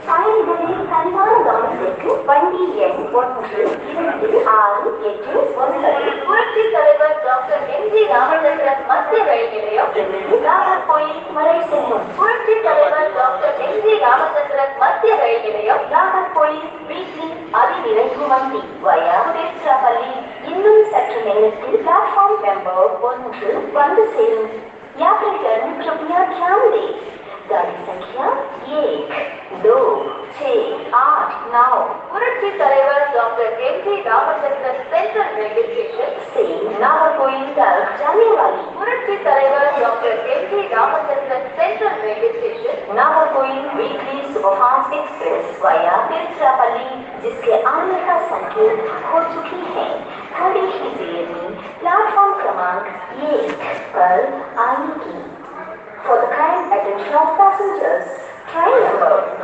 பயணிகளின் கனிவான கவனத்திற்கு வண்டி எண் 12689 புரட்சி தலைவர் டாக்டர் எம்.ஜி. ராமச்சந்திரன் மத்திய ரயில் நிலையம் நாகர்கோயில் வரை செல்லும். புரட்சி தலைவர் டாக்டர் எம்.ஜி. ராமச்சந்திரன் மத்திய ரயில் நிலையம் நாகர்கோயில் வீக்லி அதிவிரைவு வண்டி வயா திருச்சிராப்பள்ளி இன்னும் சற்று நேரத்தில் பிளாட்ஃபார்ம் நம்பர் 1 வந்து சேரும். यात्रीगण कृपया ध्यान दें, गाड़ी संख्या 1, 2, 6, 8, 9 Puratchi Thalaivar doctor M G. Ramachandran Central railway station से नागरकोइल तक जाने वाली Puratchi Thalaivar doctor M G. Ramachandran Central railway station Nagercoil weekly superfast express via Tiruchirappalli जिसके आने का संकेत हो चुकी है, थोड़ी ही देर में प्लेटफॉर्म क्रमांक 1 पर आएगी. For the kind attention of passengers, train number